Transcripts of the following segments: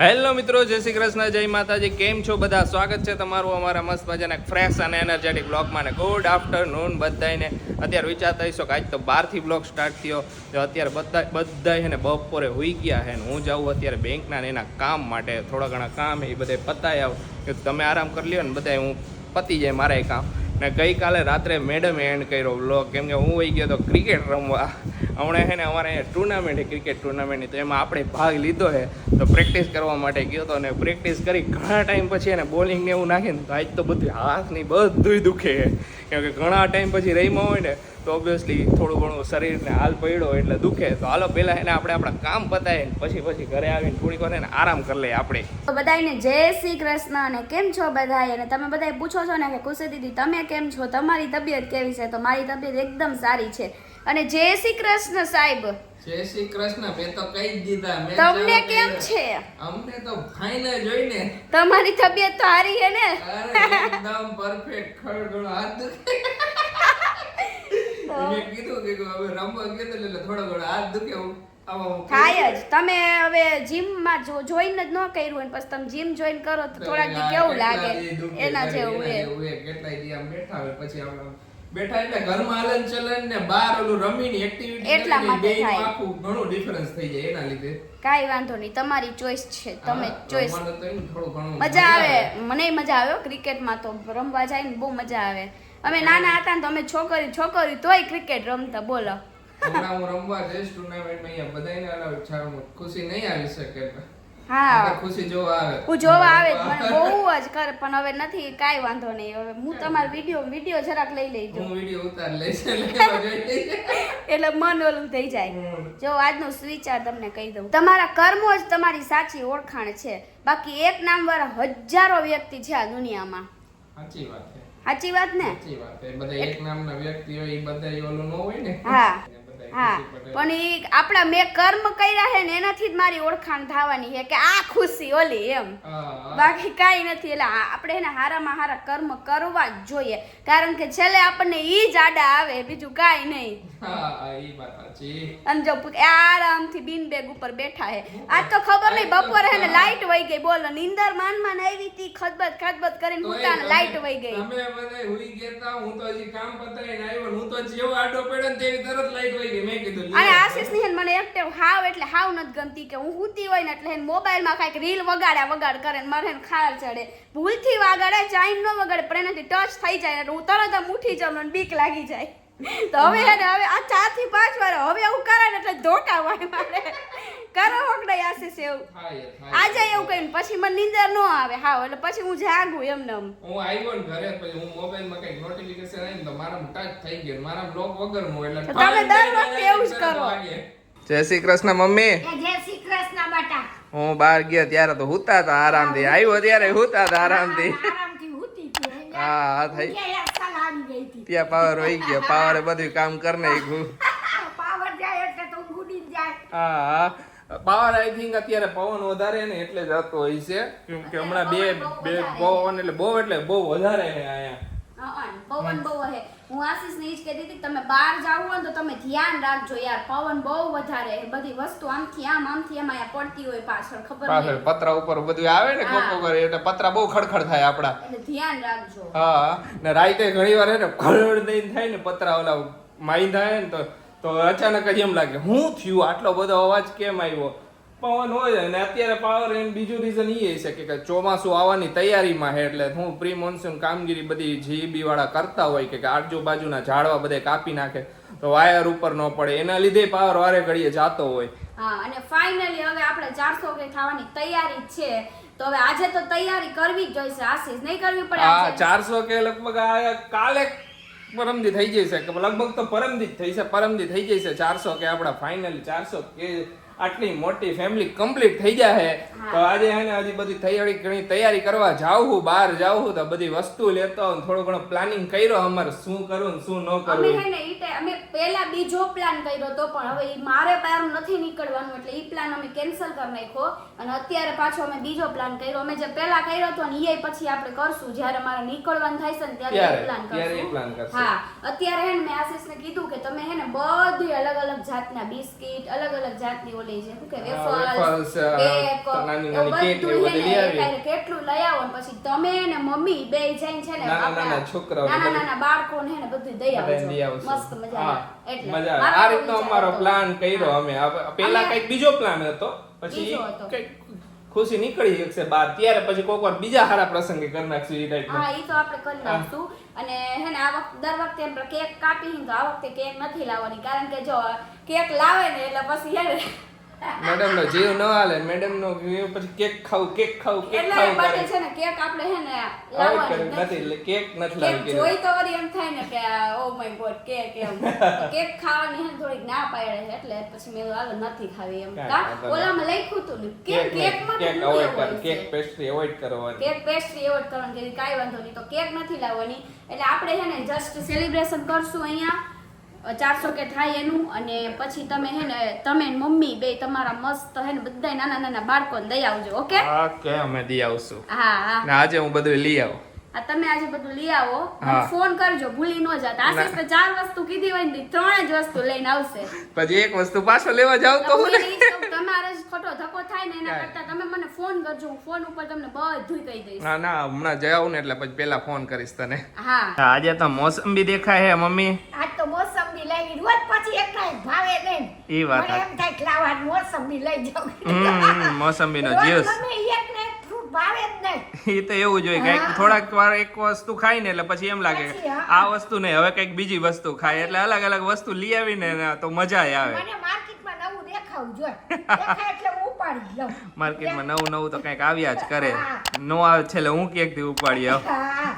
Hello મિત્રો, જય શ્રી કૃષ્ણ, જય માતાજી. કેમ છો બધા? સ્વાગત છે તમારું અમારા મસ્ત મજાના ફ્રેશ અને એનર્જેટિક બ્લોગમાં. ને ગુડ આફ્ટરનૂન બધાને. અત્યારે વિચારતા હશો કે આજ તો 12 થી બ્લોગ સ્ટાર્ટ થયો. તો અત્યારે બધા છે ને બપોરે હોઈ ગયા છે ને હું જાઉં અત્યારે બેંકના ને એના કામ માટે. થોડા ઘણા કામ એ બધા પતાય આવ કે તમે આરામ કરી લ્યો ને બધા, હું પતી જાય મારે કામ. ને ગઈકાલે રાત્રે મેડમે એન્ડ કર્યો બ્લોગ, કેમ કે હું વહી ગયો તો ક્રિકેટ રમવા. હમણાં છે ને અમારે અહીંયા ટુર્નામેન્ટ છે, ક્રિકેટ ટુર્નામેન્ટની. તો એમાં આપણે ભાગ લીધો છે. તો પ્રેક્ટિસ કરવા માટે ગયો હતો ને પ્રેક્ટિસ કરી ઘણા ટાઈમ પછી એને બોલિંગ ને એવું નાખીને તો આજ તો બધું હાથની બધું દુખે. કેમ કે ઘણા ટાઈમ પછી રમ્યા હોય ને તો ઓબ્વિયસલી થોડું ઘણું શરીરને હાલ પડ્યો એટલે દુખે. તો હાલો પહેલાં એને આપણે આપણા કામ પતાવીએ ને પછી ઘરે આવીને થોડીક વાર એને આરામ કરી લઈએ આપણે. તો બધાને જય શ્રી કૃષ્ણ. અને કેમ છો બધા? અને તમે બધા પૂછો છો ને કે ખુશી દીદી તમે કેમ છો, તમારી તબિયત કેવી છે? તો મારી તબિયત એકદમ સારી છે. અને જય શ્રી કૃષ્ણ સાહેબ. જય શ્રી કૃષ્ણ. મેં તો કહી જ દીધા. તમને કેમ છે? અમને તો ફાઇનલ જોઈને તમારી તબિયત તો સારી છે ને? એકદમ પરફેક્ટ. ખડગણો હાથ દુખે. મેં કીધું કે હવે રમવા ગયો એટલે થોડો ઘણો હાથ દુખે. થાય જ. તમે હવે જીમમાં જોઈન જ ન કર્યું હોય પછી તમે જીમ જોઈન કરો તો થોડાક દી કેવું લાગે એના જેવું એ. કેટલાય દી આમ બેઠા હોય પછી આપણે બેઠા એટલે ઘરમાં હલન ચલન ને બહાર ઓલું રમીની એક્ટિવિટી એટલા માટે થાય. આખું ઘણું ડિફરન્સ થઈ જાય એના લીધે. કાઈ વાંધો નહીં, તમારી ચોઈસ છે, તમે ચોઈસ. થોડું ઘણું મજા આવે. મને મજા આવે ક્રિકેટમાં. તો રમવા જાય ને બહુ મજા આવે. અમે નાના હતા ને તો અમે છોકરી તોય ક્રિકેટ રમતા. બોલો હમણાં હું રમવા જઈશ ટુર્નામેન્ટમાં. અહીંયા બધાને અલાઉડ છે. ખુશી નહીં આવી શકે. હા, ખુશી જોવા આવે. હું જોવા આવે મને બહુ જ કરે, પણ હવે નથી. કાઈ વાંધો નહીં. હવે હું તમારો વિડિયો જરાક લઈ લેજો. હું વિડિયો ઉતાર લઈશ એટલે મન ઓલું થઈ જાય. જો આજનો વિચાર તમને કહી દઉં, તમારા કર્મો જ તમારી સાચી ઓળખાણ છે. બાકી એક નામ વાળા હજારો વ્યક્તિ છે આ દુનિયામાં. સાચી વાત છે. સાચી વાત ને? સાચી વાત. એ બધા એક નામના વ્યક્તિ હોય, એ બધા ઓલું ન હોય ને. હા હા, પણ એ આપણા મેં કર્મ કર્યા છે ને એનાથી જ મારી ઓળખાણ થવાની છે કે આ ખુશી ઓલી એમ. બાકી કાઈ નથી. એટલે આપણે એને હારામાં હારા કર્મ કરવા જ જોઈએ, કારણ કે છેલ્લે આપણને ઈ જ આડા આવે, બીજું કાઈ નહીં. અને જો આરામથી બીન બેગ ઉપર બેઠા હે. આજ તો ખબર નહીં બપોરે હે ને લાઈટ વહી ગઈ. બોલો, નીંદર માન આવી હતી, ખદબદ કરીને ઉતાને લાઈટ વહી ગઈ. અમે બધા હુઈ ગયા. હું તો હજી કામ પતાવીને આવ્યો. હું તો જેવો આડો પડ્યો ને તેવી તરત લાઈટ વહી ગઈ. મેં કીધું અને આશીષ ની મને એક ટેવ હાવ એટલે હાવ નથી ગમતી કે હું હુતી હોય ને એટલે મોબાઈલમાં કાંઈક રીલ વગાડ કરે ને મારે ખાર ચડે. ભૂલથી વગાડે, ચાઈમ ન વગાડે, પણ એનાથી ટચ થઈ જાય એટલે હું તરત આમ ઉઠી જાઉં ને બીક લાગી જાય. તો હવે આ 4 થી 5 વાર હવે એવું કરે ને એટલે ધોકા વાય મારે. કરો વગડે આશીષ એવું આજે એવું કહીને પછી મને નીંદર ન આવે હાવ. એટલે પછી હું જાગું એમને. હું આવ્યો ને ઘરે પછી હું મોબાઈલમાં કઈક નોટિફિકેશન આવી ને તો મારા ટચ થઈ ગયો. મારા બ્લોક વગરનો એટલે તમે દર વખતે એવું જ કરો. જય શ્રી કૃષ્ણ મમ્મી. જય શ્રી કૃષ્ણ બેટા. હું બહાર ગયો ત્યારે તો હુતા હતા આરામથી. આવ્યો ત્યારે હુતા હતા આરામથી. હા થઈ ત્યાં પાવર વહી ગયો. પાવરે બધું કામ કરી નાખ્યું. હા, પાવર આઈ થિંક અત્યારે પવન વધારે ને એટલે જ હતો હોય છે. કેમ કે હમણાં બે પવન એટલે બહુ વધારે છે અહીંયા. પવન બહુ હે. હું આશીષને ઈ જ કહેતી હતી તમે બહાર જાવ હોય તો તમે ધ્યાન રાખજો યાર. પવન બહુ વધારે. બધી વસ્તુ આમથી આમ પડતી હોય પાછળ. ખબર પાછળ પતરા ઉપર બધું આવે ને કોકો કરે એટલે પતરા બહુ ખડખડ થાય આપડા. એટલે ધ્યાન રાખજો. હા, ને રાતે ઘણી વાર ને ખળડ દઈને થાય ને પતરા ઓલા માઈ થાય ને તો અચાનક જ એમ લાગે હું થયું, આટલો બધો અવાજ કેમ આવ્યો. પવન હોય ને અત્યારે પાવર એમ બીજું રીઝન એ છે કે ચોમાસું આવવાની તૈયારીમાં છે. એટલે હું પ્રી મોન્સૂન કામગીરી બધી જીબી વાળા કરતા હોય કે આજુબાજુના ઝાડવા બધે કાપી નાખે તો વાયર ઉપર ન પડે. એના લીધે પાવર વારે ઘડીએ જાતો હોય. હા, અને ફાઇનલી હવે આપણે 400 કે થવાની તૈયારી છે. તો હવે આજે તો તૈયારી કરવી જ જોઈશે આશીષ. નહીં કરવી પડે? હા, 400 કે લગભગ કાલે પરમદી થઈ જશે કે લગભગ તો પરમદી થઈ જશે. 400 કે આપડા ફાઇનલી 400 કે આટલી મોટી ફેમિલી કમ્પ્લીટ થઈ જાય. તો આજે હે ને હજી બધી તૈયારી કરવા જાઉં, બહાર જાઉં તો બધી વસ્તુ લેતો હું. થોડું ઘણું પ્લાનિંગ કર્યો અમારે શું કરું ને શું ન કરું. અમે પહેલા બીજો પ્લાન કર્યો તો પણ હવે મારે બહાર નથી નીકળવાનું એટલે ઈ પ્લાન અમે કેન્સલ કરી નાખ્યો. અને અત્યારે પાછો અમે બીજો પ્લાન કર્યો. અમે જે પહેલા કર્યો હતો ને એ પછી આપણે કરશું જ્યારે મારે નીકળવાનું થાય છે ને ત્યારે પ્લાન કરશું. હા, અત્યારે હે ને મેં આશીષને કીધું કે તમે હે ને બધી અલગ અલગ જાતના બિસ્કિટ, અલગ અલગ જાતની ઓલી છે શું કે વેફર્સ, કેક નાની એવું નાની કેક બધું એવું બધું છે લઈ ને આવી. એટલે કેટલું લઈ આવો ને પછી તમે ને મમ્મી બે જઈને છે ને નાના છોકરાઓ નાના બાળકોને હે ને બધું દઈ બધાને આવજો લઈ આવશું. મસ્ત મજાના. એટલે મજા આવે. મારો આ એવો રીતનો વિચાર અમારો હતો. પ્લાન કર્યો અમે. પેલા અમે- કઈક બીજો પ્લાન હતો, પછી બીજો હતો. કઈક ખુશી નીકળી શકશે બહાર, ત્યારે પછી કોઈક વાર બીજા સારા પ્રસંગે કરી નાખશું એ ટાઈપનો. હા ઈ તો આપણે કરી નાખશું. અને હે ને આ વખતે દર વખતે એમ કેક કાપી તો આ વખતે કેક નથી લાવવાની, કારણ કે જો કેક લાવે ને એટલે પછી હે ને મેડમ નો જીવ ન હાલે. મેડમ નો પછી કેક ખાવું એટલે ખાવું માટે કરે. છે ને કેક આપણે હે ને Avoid લાવવાની કર્યું. નથી. નથી એટલે કેક નથી કેક લાવી કીધું. જોઈ તો વળી એમ થાય ને કે ઓ માય ગોડ કેક એમ કેક ખાવાની હે ને થોડીક ના પાડે છે, એટલે પછી મેં હાલો નથી ખાવી એમ. કાંઈ કા વાંધો નહીં. ઓલામાં લખ્યું હતું ને કેક કેકમાં કેક તો અવોઇડ શું કર, હોય કેક છે? પેસ્ટ્રી અવોઇડ કરવાની. કેક પેસ્ટ્રી એવોર્ડ કરવાનું કે કાંઈ વાંધો નહીં, તો કેક નથી લાવવાની. એટલે આપણે છે ને જસ્ટ સેલિબ્રેશન કરશું અહીંયા 400 કે થાય એનું. અને પછી તમે હે ને તમે ને મમ્મી બે તમારા મસ્ત હે ને બધા નાના નાના બાળકોને દઈ આવજો. ઓકે? ઓકે, અમે દી આવશું. હા હા ને આજે હું બધું લઈ આવું. આ તમે આજે બધું લઈ આવો, મને હા. ફોન કરજો, ભૂલી ન જતા. આશીષ તો 4 વસ્તુ કીધી હોય ને 3 જ વસ્તુ લઈને આવશે. પછી એક વસ્તુ પાછો લેવા જાવ તો હું હું ઈ જ કહું, તમારે જ ખોટો ધક્કો થાય ને એના કરતા તમે મને ફોન કરજો, હું ફોન ઉપર તમને બધું કહી દઈશ. ના ના, હમણાં જાવ ને એટલે પછી પેલા ફોન કરીશ તને. હા આજે તો મોસંબી દેખાય હે મમ્મી. આજ તો મોસંબી લઈ રોજ પછી એક ટાઈમ ભાવે નહીં. ઈ વાત મને એમ થાય કે લાવ આજ મોસંબી લઈ જાઉં. મોસંબીનો રોજ જ્યુસ. ગમે ઈ એક ને એક ફ્રૂટ ભાવે જ નહીં. એ તો એવું જોઈએ કઈક હા. થોડાક વાર એક વસ્તુ ખાય ને એટલે પછી એમ લાગે કે પછી, હા. આ વસ્તુ નહીં, હવે કઈક બીજી વસ્તુ ખાય, એટલે અલગ અલગ વસ્તુ લઈ આવીને ને તો મજા આવે. મને માર્કેટમાં નવું દેખાવું જોઈએ. દેખાય એટલે હું ઉપાડી જ લઉં. માર્કેટમાં નવું નવું તો કઈક આવ્યા જ કરે. હા. નો આવે છેલ્લે હું કેક થી ઉપાડી આવ. હા.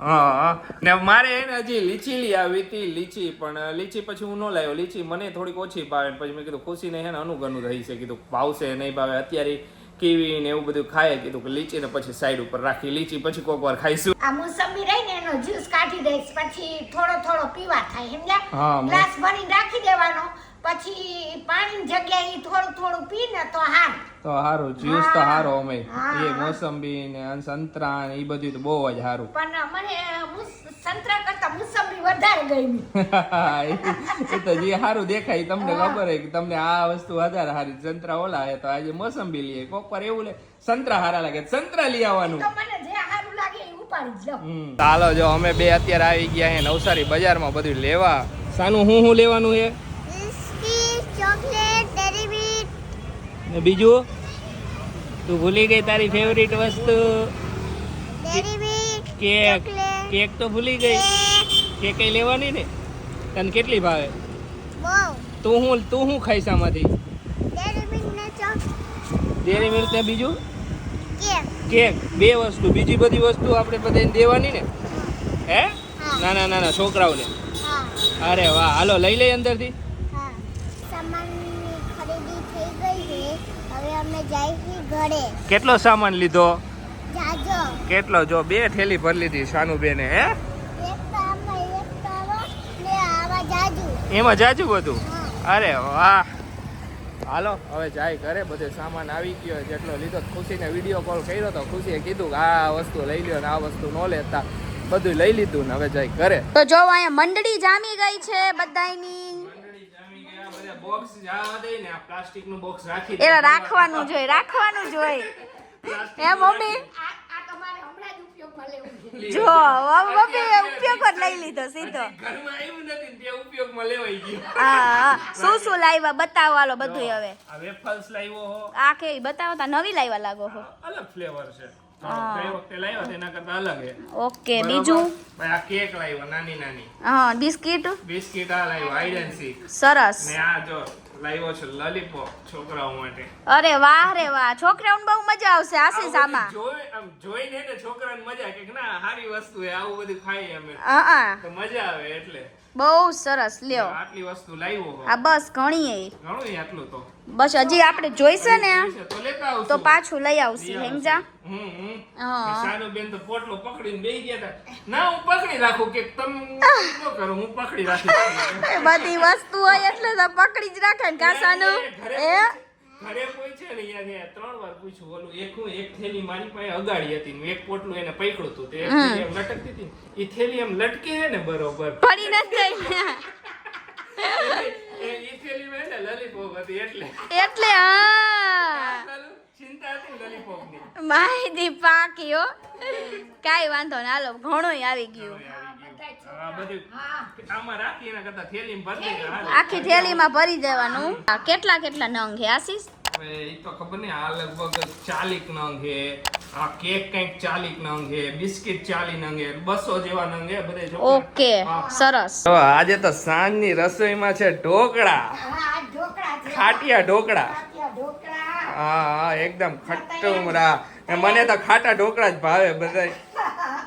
હા ને મારે એને હજી લીચી લઈ આવી હતી, લીચી પણ લીચી પછી હું ન લાવ્યો. લીચી મને થોડીક ઓછી ભાવે, પછી મેં કીધું ખુશીને હે ને અનુગનું રહી છે, કીધું ભાવશે નહીં ભાવે. અત્યારે કીવી ને એવું બધું ખાય, કીધું કે લીચી ને પછી સાઈડ ઉપર રાખી, લીચી પછી કોક વાર ખાઈશું. આ મોસંબી રહીને એનો જ્યુસ કાઢી દઈશ, પછી થોડો થોડો પીવા થાય, હા, સમજ્યા? ગ્લાસ ભરીને રાખી દેવાનો, પછી પાણીની જગ્યાએ ઈ થોડું થોડું પીને તો હાર. તો હારું, જ્યુસ તો હારો અમે હા. એ મોસંબી ને સંતરા ને એ બધું તો બહુ જ હારું. પણ મને સંતરા કરતા મોસંબી વધારે ગમી. એ તો જે હારું દેખાય ઈ તમને હા. ખબર હે કે તમને આ વસ્તુ વધારે હારી. સંતરા ઓલા હે તો આજે મોસંબી લઈએ, કોક વાર એવું લે સંતરા હારા લાગે સંતરા લઈ આવવાનું. તો મને જે સારું લાગે એ ઉપાડી જ લઉં. ચાલો જો અમે બે અત્યારે આવી ગયા હે નવસારી બજારમાં બધું લેવા. સાનું હું લેવાનું છે બિસ્કિટ, ચોકલેટ, ડેરી મિલ્ક, ને બીજું તું ભૂલી ગઈ તારી ફેવરિટ વસ્તુ ડેરી મિલ્ક, કેક. કેક તો ભૂલી ગઈ. કેક કઈ લેવાની ને તને કેટલી ભાવે? બહુ તું હું ખાઈશ આમાંથી? ડેરી મિલ્ક ને ચોકલેટ, ડેરી મિલ્ક ને બીજું કેક. કેક. બે વસ્તુ, બીજી બધી વસ્તુ આપણે બધાને દેવાની ને હે? હા. નાના નાના છોકરાઓને. હા અરે વાહ, હાલો લઈ લઈ અંદરથી. હા. સામાનની ખરીદી થઈ ગઈ છે, હવે અમે જઈશું ઘરે. કેટલો સામાન લીધો? જાજો. કેટલો? જો 2 થેલી ભરી લીધી સાનુબેને. હે? એક તો આમાં, એક તો આમાં, ને આવા જાજુ. એમાં જાજુ બધું. હા. અરે વાહ, હાલો હવે જાય ઘરે. બધે સામાન આવી ગયો જેટલો લીધો. ખુશીને વિડીયો કોલ કર્યો તો ખુશીએ કીધું કે આ વસ્તુ લઈ લ્યો ને આ વસ્તુ ન લેતા. બધું લઈ લીધું ને હવે જાય ઘરે. તો જો અહીંયા મંડળી જામી ગઈ છે બધાયની. પ્લાસ્ટિકનું બોક્સ રાખી એલા રાખવાનું જોઈએ, રાખવાનું જોઈએ. હે મમ્મી? આ તમારે હમણાં જ ઉપયોગમાં લેવું છે. જો મમ્મી ઉપયોગ જ લઈ લીધો સીધો. ઘરમાં આવ્યું નથી ને તે ઉપયોગમાં લેવાઈ ગયું. હા શું લાવ્યા બતાવો હાલો બધું હવે. આ વેફલ્સ લાવ્યો હો, આ કેવી બતાવો, તા નવી લાવ્યા લાગો છો. અલગ ફ્લેવર છે. હા. ગઈ વખતે લાવ્યો તેના કરતા અલગ છે. ઓકે બરોબર? બીજું? ભાઈ આ કેક લાવ્યો નાની નાની. હા બિસ્કિટ બિસ્કિટ આ લાવ્યો હાઈડ એન્ડ સીક. સરસ. ને આ જો લાવ્યો છે લોલીપોપ છોકરાઓ માટે. અરે વાહ રે વાહ, છોકરાઓને બહુ મજા આવશે આશીષ આમાં. જોઈને ને છોકરાને મજા કે ના હારી વસ્તુ છે, આવું બધું ખાઈએ અમે હા તો મજા આવે. એટલે બહુ સરસ લ્યો. આટલી વસ્તુ લાવ્યો આ બસ ઘણી ઘણું ય આટલું તો બસ હજી આપણે જોઈશે ને તો લેતા આવશું. તો પાછું લઈ આવશું હેંગજા. હા. સાનુબેન તો પોટલો પકડીને બેહી ગયા હતા. ના હું પકડી રાખું કે તમે ન કરો, હું પકડી રાખી. બધી વસ્તુ હોય એટલે તો પકડી જ રાખે ને કાસાનું. ઘરે કોઈ છે ને યાર 3 વાર પૂછ્યું. ઓલું એક થેલી મારી પાસે અગાડી હતી ને એક પોટલું એને પકડ્યું હતું. તે એક થેલી એમ લટકતી હતી ને એ થેલી એમ લટકે છે ને બરોબર. પડી નથી ગઈ. એ થેલીમાં એને લોલીપોપ હતી એટલે એટલે હા ચિંતા હતી લોલીપોપની. માહિતી પાકી હો. કાંઈ વાંધો ના, હાલો ઘણોય આવી ગયું. આ બધું આમાં રાખી એના કરતા થેલીમાં ભરી દે. આખી થેલીમાં ભરી દેવાનું. કેટલા કેટલા નંગ હે આશીષ? હવે ઈ તો ખબર નહીં, આ લગભગ 40 નંગ છે, આ કેક કંઈક 40 નંગ છે, બિસ્કિટ 40 નંગ છે, 200 જેવા નંગ છે બધે. ઓકે, સરસ. તો આજે તો સાંજની રસોઈમાં છે ઢોકળા, હા ઢોકળા છે. ખાટિયા ઢોકળા. ખાટિયા ઢોકળા. હા એકદમ ખટ્ટુમરા. મને તો ખાટા ઢોકળા જ ભાવે બધાય.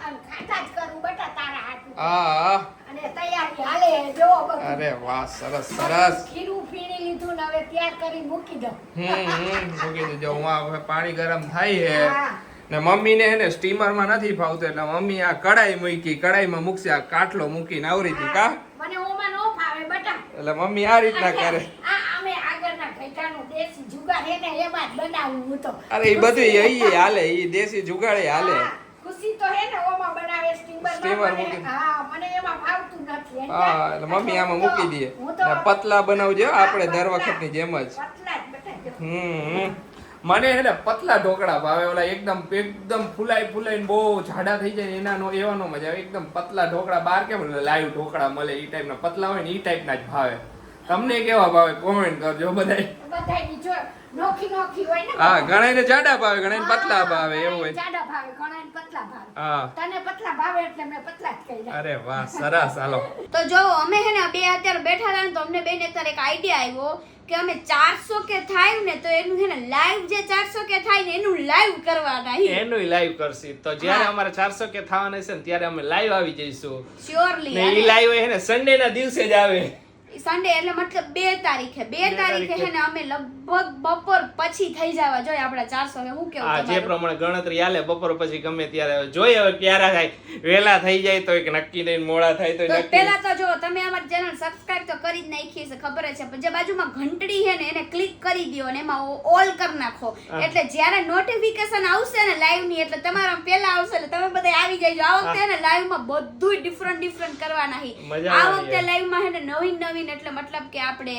અને ખાટા જ કરું બેટા તારા હાથું. હા અને તૈયારી હાલે જો બધું. અરે વાહ, સરસ સરસ. ખીરું ફીણી લીધું ને હવે તૈયાર કરી મૂકી દઉં. મૂકી દેજો. હું આ હવે પાણી ગરમ થાય છે હા. ને મમ્મીને એને સ્ટીમરમાં નથી ફાવતું એટલે મમ્મી આ કડાઈ મૂકી, કડાઈમાં મૂકશે, આ કાટલો મૂકીને આવરી હતી કા. મને ઓમાં નો ફાવે બેટા. એટલે મમ્મી આ રીતના કરે. આ અમે આગળના ઘેટાનું દેશી જુગાર હે ને એમાં જ બનાવું હું તો. અરે એ બધું ઈ હાલે, ઈ દેશી જુગાડે હાલે. હા, ખુશી તો હે ને ઓમાં બનાવે સ્ટીમર સ્ટીમર મૂકી. હા મને એમાં ફાવતું નથી. હા એટલે મમ્મી આમાં મૂકી દે. હું તો ને પતલા બનાવજો આપણે દર વખતની જેમ જ. પતલા જ બેટા જો. મને હે ને પતલા ઢોકળા ભાવે, ઓલા એકદમ ફૂલાઈને બહુ જાડા થઈ જાય એના એવા નો મજા આવે. એકદમ પતલા ઢોકળા બહાર કેમ લાઈવ ઢોકળા મળે ઈ ટાઈપના પતલા હોય ને ઈ ટાઈપના જ ભાવે. તમને કેવા ભાવે કોમેન્ટ કરજો બધાય. બધાયની જો નોખી નોખી હોય ને. હા ઘણાને જાડા ભાવે, ઘણાને પતલા ભાવે એવું હોય. જાડા ભાવે, ઘણાને પતલા ભાવે. હા તને પતલા ભાવે એટલે મેં પતલા જ કહી. અરે વાહ, સરસ. હાલો તો જો અમે હે ને બે અત્યારે બેઠા હતા ને તો અમને બેને અત્યારે એક આઈડિયા આવ્યો કે અમે 400 કે થાય ને તો એનું હે ને લાઈવ જે 400 કે થાય ને એનું લાઈવ કરવાના હી. એનું લાઈવ કરશી તો જ્યારે અમારે 400 કે થવાના છે ને ત્યારે અમે લાઈવ આવી જઈશું. શ્યોરલી. ને ઈ લાઈવ હે ને સન્ડે ના દિવસે જ આવે. સન્ડે એટલે મતલબ 2 તારીખે 2 તારીખે હે ને અમે લગભગ બપોર પછી થઈ જવા જોઈએ આપડા 400 કે હું કેવું આ જે તમારું? પ્રમાણે ગણતરી હાલે બપોર પછી ગમે ત્યારે જોઈએ હવે ક્યારે થાય. વેલા થઈ જાય તો એક નક્કી નહીં, મોડા થાય તો તો નક્કી. પહેલા તો જો તમે અમારી ચેનલ સબસ્ક્રાઇબ તો કરી જ નાખી છે, ખબર જ છે, પણ જે બાજુમાં ઘંટડી છે ને એને ક્લિક કરી દયો અને એમાં ઓલ કરી નાખો એટલે જ્યારે નોટિફિકેશન આવશે ને લાઈવ ની એટલે તમારા પહેલા આવશે એટલે તમે બધા આવી જજો. આ વખતે ને લાઈવ માં બધુંય ડિફરન્ટ કરવાના છે. મજા આ આવે વખતે લાઈવ માં હે ને નવીન એટલે મતલબ કે આપણે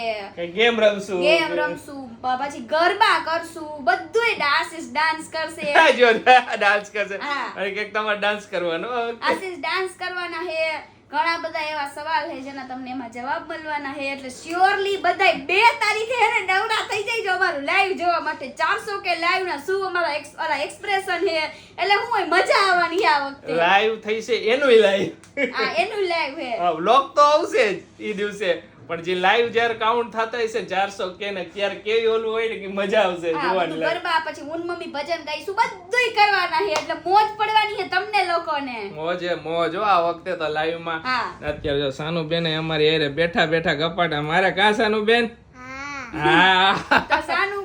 ગેમ રમશું, ગેમ રમશું, પછી ગરબા કરશું, બધુંય આશીષ ડાન્સ કરશે. જો ડાન્સ કરશે. હા. અને કંઈક તમારે ડાન્સ કરવાનો. આશીષ ડાન્સ કરવાના હે. ઘણા બધા એવા સવાલ છે જેના તમને એમાં જવાબ મળવાના છે એટલે શ્યોરલી બધાય 2 તારીખે હે ને નવરા થઈ જઈજો અમારું લાઈવ જોવા માટે. 400 કે લાઈવ ના શું અમારા એક્સપ્રેશન છે એટલે હું હોય મજા આવવાની આ વખતે. લાઈવ થઈ છે એનુંય લાઈવ. આ એનું લાઈવ છે. હા વ્લોગ તો આવશે જ ઈ દિવસે, પણ જે લાઈવ જ્યારે કાઉન્ટ થતા હશે 400 કે ને ત્યારે કેવી ઓલું હોય ને કે મજા આવશે હા, જોવાની. બધું ગરબા પછી હું મમ્મી ભજન ગાઈશું બધુંય કરવાના છે એટલે મોજ પડવાની છે તમને લોકોને. મોજે મોજ હો આ વખતે તો લાઈવ માં. હા. અત્યારે જો સાનુ બેન અમારી એરે બેઠા ગપાટા મારે કા સાનુ બેન. હા તો સાનુ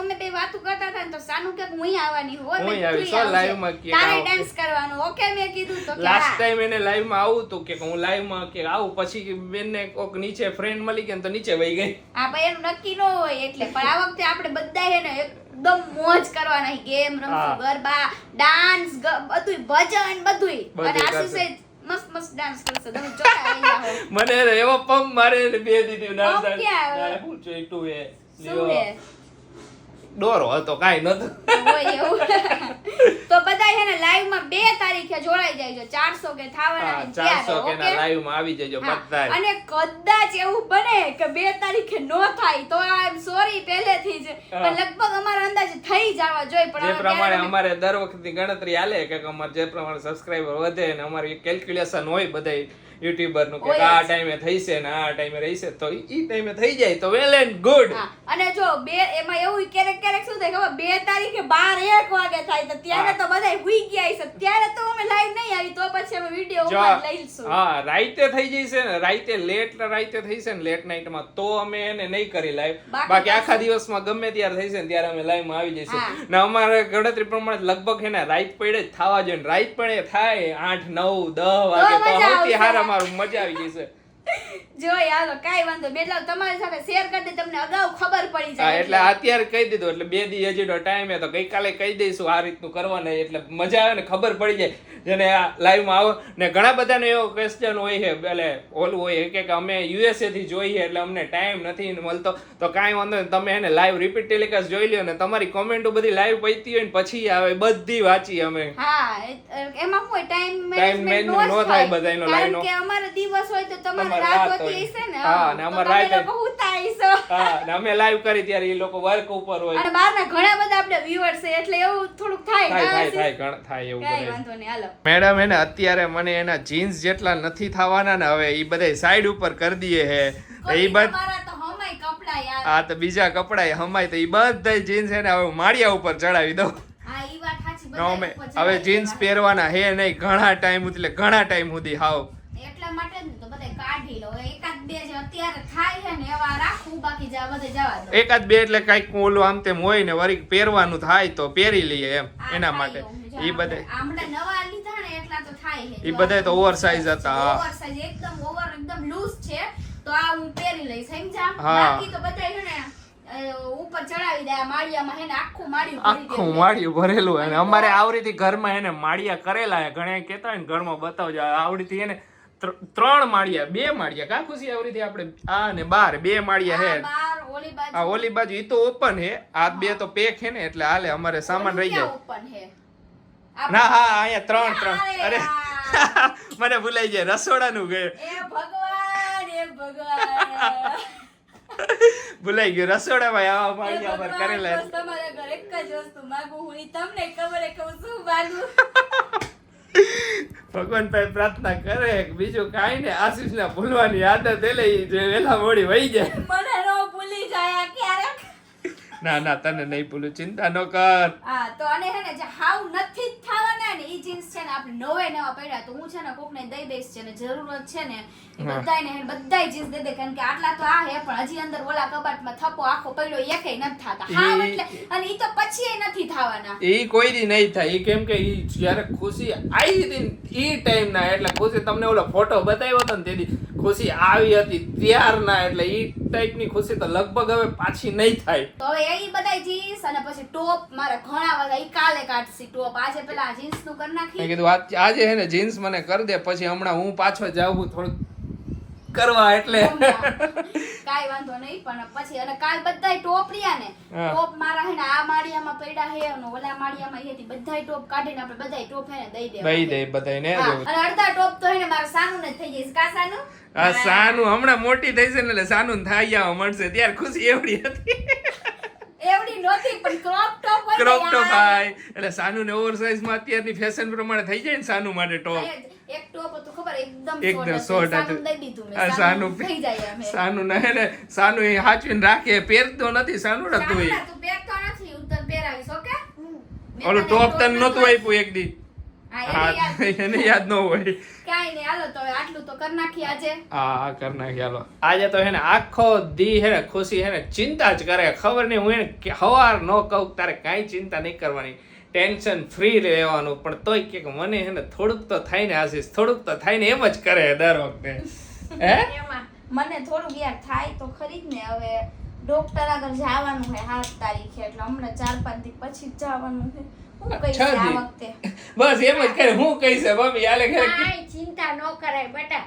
અમે બે વાતો કરતા હતા ને તો સાનુ કે હું આવવાની હો હું આવીશ હો live માં કે તારે આવો. ડાન્સ કરવાનો. ઓકે મેં કીધું તો કે લાસ્ટ હા. ટાઈમ એને લાઈવ માં આવું તો કે હું લાઈવ માં કે આવું પછી બેન ને કોક નીચે ફ્રેન્ડ મળી ગયા ને તો નીચે વહી ગઈ. હા ભાઈ એનું નક્કી ન હોય એટલે પણ આ વખતે આપણે બધા હે ને એકદમ મોજ કરવાના છે. ગેમ રમશું, હા. ગરબા, ડાન્સ, બધુંય ભજન બધુંય. બધુંય અને આશીષે મસ્ત ડાન્સ કરશે. તમે જોતા આવી જાઓ. મને એવો પંપ મારે ને બે દીધી ના પંપ ક્યાં આવે? હું જોઈતું એ શું હે? ડોરો હતો કાઈ નતો. હોય એવું. તો બધા હે ને લાઈવ માં 2 તારીખે જોડાઈ જાયજો. 400 કે થાવાના હા ને ત્યારે. 400 કે ના ઓકે? લાઈવ માં આવી જજો હા. બધાય. અને કદાચ એવું બને કે 2 તારીખે નો થાય તો આઈ એમ સોરી પહેલેથી જ. હા. પણ લગભગ અમારા અંદાજે થઈ જવા જોઈએ પણ જે હવે પ્રમાણે ત્યારે અમે- અમારે દર વખતની ગણતરી હાલે કે અમારે જે પ્રમાણે સબસ્ક્રાઇબર વધે ને અમારી કેલ્ક્યુલેશન હોય બધાય યુટ્યુબર નું કે હોય આ જ. ટાઈમે થઈશે ને આ ટાઈમે રહીશે તો ઈ ટાઈમે થઈ જાય તો વેલ એન્ડ ગુડ. હા. અને જો એમાં એવું ક્યારેક શું થાય ખબર 2 તારીખે 12-1 વાગે થાય તો ત્યારે હા. તો બધાય હુઈ ગયા હશે ત્યારે તો અમે લાઈવ નહીં આવી તો પછી અમે વિડિયો જો ઉપર લઈશું. હા રાઈતે થઈ જશે ને રાઈતે થઈ છે ને લેટ નાઈટ માં તો અમે એને નહીં કરી લાઈવ. બાકી બાકી તો આખા દિવસમાં ગમે ત્યારે થઈ છે ને ત્યારે અમે લાઈવ માં આવી જઈશું. હા. ને અમારે ગણતરી પ્રમાણે લગભગ છે ને રાઈત પડે જ થવા જોઈએ. રાઈત પડે થાય 8 9 10 વાગે તો મજા સૌથી આવશે. હારા મારું મજા આવી જશે. જોઈ હાલો કાઈ વાંધો નહીં. એટલે તમારી સાથે શેર કરી દે, તમને અગાઉ ખબર પડી હા જાય. એટલે અત્યારે કહી દીધું એટલે 2 દી હજી ટાઈમ હે તો ગઈકાલે કહી દઈશું આ રીતનું કરવાનું એટલે મજા આવે ને ખબર પડી જાય જેને આ લાઈવમાં આવો ને ઘણા બધાનો એવો ક્વેશ્ચન હોય છે એટલે ઓલું હોય છે કે અમે યુએસએ થી જોઈએ એટલે અમને ટાઈમ નથી મળતો તો કાંઈ વાંધો નહીં તમે એને લાઈવ રિપીટ ટેલિકાસ્ટ જોઈ લ્યો ને તમારી કોમેન્ટો બધી લાઈવ પડી હોય ને પછી આવે બધી વાંચી અમે હા એમાં કોઈ ટાઈમ Time management નો થાય બધાયનો કારણ લાઈનો. કે અમારો દિવસ હોય તો તમારે તમારે રાત રાત હોતી હોય. હશે ને હા, ને તો અમારે તમે રાત લોકો હુતા હશો. હા ને અમે લાઈવ કરી ત્યારે એ લોકો વર્ક ઉપર હોય અને બહારના ઘણા બધા આપણે viewers છે એટલે એવું થોડુંક થાય થાય ના થાય હશે? થાય ઘણા થાય એવું કાંઈ બધું વાંધો નહીં હાલો. મેડમ એને અત્યારે મને એના જીન્સ જેટલા નથી થવાના ને હવે એ બધા સાઈડ ઉપર કરી દઈએ હે એ બધ તમારા તો હમાય કપડા યાર. આ તો બીજા કપડા હમાય તો એ બધા જીન્સ એને હવે માળિયા ઉપર ચડાવી દઉં હા ઈ વાત સાચી. ને બધા અમે ઉપર હવે ચડાવી જીન્સ દેવા. પહેરવાના હે નહીં ઘણા ટાઈમ એટલે ઘણા ટાઈમ સુધી હાવ એટલા માટે જ ને તો બધાય કાઢી લો. એકાદ બે જે અત્યારે થાય છે ને એવા રાખવું, બાકી બધે જવા દો. એકાદ બે એટલે કઈક ઓલું આમ તેમ હોય ને વળી પહેરવાનું થાય તો પહેરી લઈએ એમ આ એના થાય માટે એવું. એ બધે આમળા નવા લીધા ને એટલા તો થાય છે. ઈ બધાય તો oversize હતા, હા. Oversize એકદમ લૂઝ છે તો આ હું પહેરી લઈશ સમજા. હા. બાકી તો બધાય છે ને ઉપર ચડાવી દે. આ માળિયામાં હે ને આખું માળિયું ભરી આખું દેવું. માળિયું ભરેલું અને અમારે આવડીથી ઘરમાં એને માળિયા કરેલા હે ઘણા કહેતા હોય ને ઘરમાં બતાવજો આવડીથી એને 3 માળિયા 2 માળિયા કા ખુશી આવડીથી આપણે આ ને 2 માળિયા હે આ બાર ઓલી બાજુ આ ઓલી બાજુ ઈ તો ઓપન હે આ 2 તો પેક હે ને એટલે હાલે અમારે સામાન રહી જાય ઓપન હે. ના હા અહીંયા 3 અરે અરે મને ભૂલાઈ જાય રસોડાનું ગયું એ ભગવાન ભૂલાઈ ગયું રસોડામાં આવા માળિયા પર કરેલા બસ તમારા ઘર એક જ વસ્તુ માંગુ હું. ઈ તમને ખબર હે કે હું શું માંગુ. ભગવાન પાસે પ્રાર્થના કરે કે બીજું કાંઈ ને આશીષ ને ભૂલવાની આદત એટલે ઈ જે વેલા મોડી વહી જાય મને નો ભૂલી જાય ક્યારેક. ના ના તને નહીં ભૂલું ચિંતા ન કર હા તો અને હે ને જે હાવ નથી જ થવાના ને ઈ જીન્સ છે ને આપણે નવા પડ્યા તો હું છે ને કોકને દઈ દઈશ છે ને જરૂરત છે ને એ બધાયને હે ને બધાય જીન્સ દઈ દે કારણ કે આટલા તો આ હે પણ હજી અંદર ઓલા કબાટમાં થપ્પો આખો પડ્યો એકેય નથી થાતા હાવ એટલે અને ઈ તો પછી નથી થવાના. એ કોઈ દી નહીં થાય ઈ કેમ કે ઈ જ્યારે ખુશી આવી હતી ઈ ટાઈમ ના એટલે ખુશી તમને ઓલો ફોટો બતાવ્યો હતો ને તેથી ખુશી આવી હતી ત્યારના એટલે ઈ ટાઈપની ખુશી તો લગભગ હવે પાછી નહીં થાય. તો હવે એ બધાય જીન્સ અને પછી ટોપ મારે ઘણા બધા ઈ કાલે કાઢસી ટોપ. આજે પેલા જીન્સ નું કરી મેં નાખી. કીધું આજે હે ને જીન્સ મને કરી દે પછી હમણાં હું પાછો જાઉં થોડું કરવા એટલે કાઈ વાંધો નહીં પણ પછી અને કાલ બધાય ટોપ રહ્યા ને હા. ટોપ મારા હે ને આ માળિયામાં પડ્યા હે અને ઓલા માળિયામાં હે તી બધાય ટોપ કાઢીને આપણે બધાય ટોપ હે ને દઈ દેવા. દઈ દે બધાને હા, દેવું. અને અડધા ટોપ તો હે ને મારા સાનુ ને થઈ જઈશ કા સાનુ. આ સાનું હમણાં મોટી થઈ છે ને એટલે સાનું થાય આવવા મળશે ત્યારે ખુશી એવડી હતી એવડી નહોતી પણ ક્રોપ ટોપ હોય ને ક્રોપ ટોપ યાર. હાય એટલે સાનું ને ઓવરસાઇઝ માં અત્યારની ફેશન પ્રમાણે થઈ જાય ને સાનું માટે ટોપ એક ટોપ હતું ખબર એકદમ એકદમ શોર્ટ શોર્ટ સાનુ હતું. દઈ દીધું મેં. આ સાનુ સાનું થઈ જાય એમ. સાનું ના હે ને સાનું એ હાચવીને રાખે પહેરતો નથી સાનું સાનુ નતું ના તું પહેરતો નથી હું તને પહેરાવીશ ઓકે. મેં ઓલું તને ટોપ તને નતું નહોતું આપ્યું એક દી હા એને યાદ એને યાદ ન હોય કાઈ નહીં હાલો તો હવે આટલું તો કરી નાખી આજે. હા કર નાખી હાલો આજે તો હે ને આખો દી હે ને ખુશી હે ને ચિંતા જ કરે ખબર નહીં હું એને હવાર ન કહું તારે કાંઈ ચિંતા નહીં કરવાની ટેન્શન ફ્રી રહેવાનું પણ તોય કે મને હે ને થોડુંક તો થાય ને આશીષ થોડુંક તો થાય ને એમ જ કરે દર વખતે હે એમાં મને થોડું યાર થાય તો ખરી જ ને. હવે ડોક્ટર આગળ જવાનું છે 7 તારીખે એટલે હમણાં 4-5 દી પછી જ જવાનું છે. હું કહીશ 6 આ દી. વખતે બસ એમ જ કરે હું કહીશ મમ્મી આલે ઘરે કાંઈ ચિંતા ન કરાય બેટા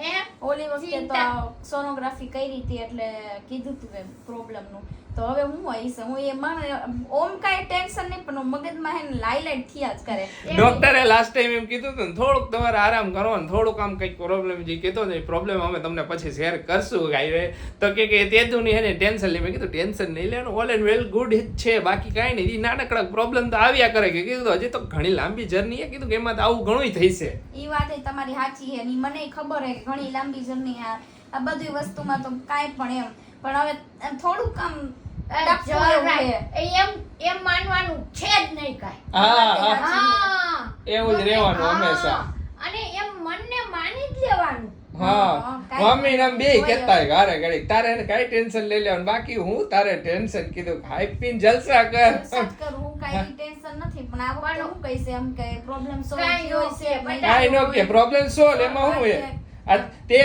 હે ઓલી વખતે તો ચિંતા. સોનોગ્રાફી કરી હતી એટલે કીધું તું એમ પ્રોબ્લેમ નું તો હવે હું આવીશ હું એ મને ઓમ કાંઈ ટેન્શન નહીં પણ મગજમાં હે ને લાઈલાઈટ થયા જ કરે. ડોક્ટરે લાસ્ટ ટાઈમ એમ કીધું હતું ને થોડુંક તમારે આરામ કરો ને થોડુંક આમ કંઈક પ્રોબ્લેમ જે કીધો ને પ્રોબ્લેમ અમે તમને પછી શેર કરશું ગાઈ તો કે તેતું નહીં હે ટેન્શન લે મેં કીધું ટેન્શન નહીં લેવાનું ઓલ એન્ડ વેલ ગુડ છે બાકી કાંઈ નહીં ઈ નાનકડા પ્રોબ્લેમ તો આવ્યા કરે કે કીધું હજી તો ઘણી લાંબી જર્ની છે કીધું કે એમાં તો આવું ઘણું થઈ છે. ઈ વાત એ તમારી સાચી છે ને ઈ મને ખબર છે કે ઘણી લાંબી જર્ની આ બધી વસ્તુમાં તો કાંઈ પણ એમ પણ હવે એમ થોડુંક આમ ટપકું એવું છે. એમ માનવાનું છે જ નહીં કાંઈ. હા હા એવું જ રહેવાનું હા. હંમેશા. અને એમ મનને માની જ લેવાનું. હા મમ્મી ને બે કહેતા હોય ઘરે ઘડી તારે એને કાંઈ ટેન્શન લઈ લેવાનું બાકી હું તારે ટેન્શન કીધું ખાઈ પીને જલસા કર સચ કરું હું કાંઈ ટેન્શન નથી પણ આ વખતે હું કહીશ એમ કે પ્રોબ્લેમ સોલ્વ કાંઈ થયો ન છે કે મહિના કાંઈ ન કે પ્રોબ્લેમ સોલ્વ એમાં શું હોય આ તે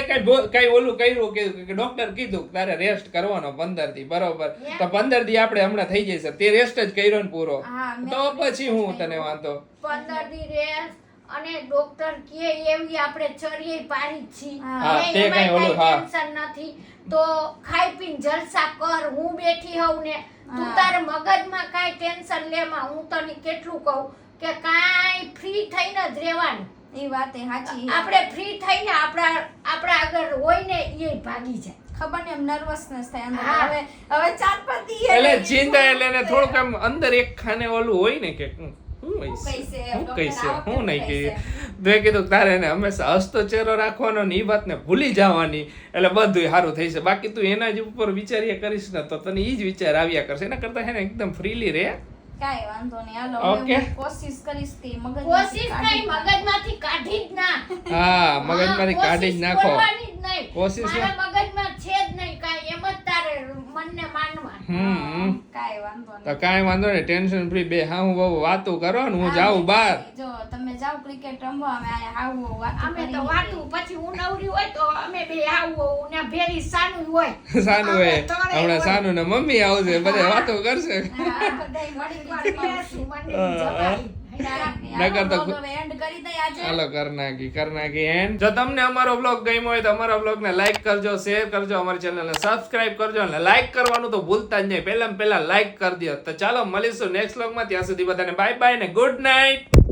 કઈ ઓલું કર્યું કે ડોક્ટર કીધું કે તારે રેસ્ટ કરવાનો 15 દી બરોબર તો 15 દી આપણે હમણાં થઈ જશે તે રેસ્ટ જ કર્યો ને પૂરો હા, મેં તો rest પછી હું તને વાંધો 15 દી રેસ્ટ અને ડોક્ટર કે એવી આપણે ચરીએ પાડી છી હા, તે કાંઈ ઓલું, હા. ટેન્શન નથી તો ખાઈ પીને જલસા કર હું બેઠી હોઉં ને તું હા. તારે મગજમાં કાંઈ ટેન્શન લેમાં હું તને કેટલું કહું કે કાંઈ ફ્રી થઈને જ રહેવાનું એ વાત એ સાચી આપણે ફ્રી થઈને આપણા આગળ હોય ને એ ભાગી જાય ખબર ને એમ નર્વસનેસ થાય અંદર. હા. હવે 4-5 દી એટલે ચિંતા એટલે એને થોડુંક આમ અંદર એક ખાને ઓલું હોય ને કે શું કહીશે? હું ડોક્ટર કહીશે આ વખતે હું નહીં કહીશે. કહી મેં કીધું કે તારે એને હંમેશા હસતો ચહેરો રાખવાનો ને એ વાતને ભૂલી જવાની એટલે બધું સારું થઈ છે બાકી તું એના જ ઉપર વિચાર્યા કરીશ ને તો તને એ જ વિચાર આવ્યા કરશે એના કરતા હે ને એકદમ ફ્રીલી રહે કાંઈ વાંધો નહીં હાલો Okay. હવે હું કોશિશ કરીશ કે મગજ કોશિશ કઈ મગજમાંથી કાઢી જ ના હા મગજમાંથી કાઢી જ નાખો કોશિશ કરવાની જ નહીં. કોશિશ મારા મગજમાં છે જ નહીં કાંઈ એમ જ તારે મનને માનવાનું કાંઈ વાંધો તો નહીં કાંઈ વાંધો નહીં ટેન્શન ફ્રી બે હા હું બહુ વાતું કરો ને હું જાઉં બહાર જો તમે જાઓ ક્રિકેટ રમવા અમે આયા આવું વાતો અમે તો કરી વાતું પછી હું નવરી હોય તો અમે બે આવું ને ભેરી સાનું હોય સાનું અમે એ ત્રણેય હમણાં હોય. સાનું ને મમ્મી આવશે બધા વાતો કરશે હા, બધાય મળીને બેસું, જમાડશું. મંડળી જમાડી. નકર તો હાલો, હવે end કરી દઈએ આજે હાલો કર નાખી એન્ડ જો તમને અમારો બ્લોગ ગમ્યો હોય તો અમારા બ્લોગ ને લાઈક કરજો શેર કરજો અમારી ચેનલ ને સબસ્ક્રાઇબ કરજો અને લાઈક કરવાનું તો ભૂલતા જ નહીં પહેલા લાઈક કરી દો તો ચાલો મળીશું નેક્સ્ટ બ્લોગ માં ત્યાં સુધી બધાને બાય બાય ને ગુડ નાઇટ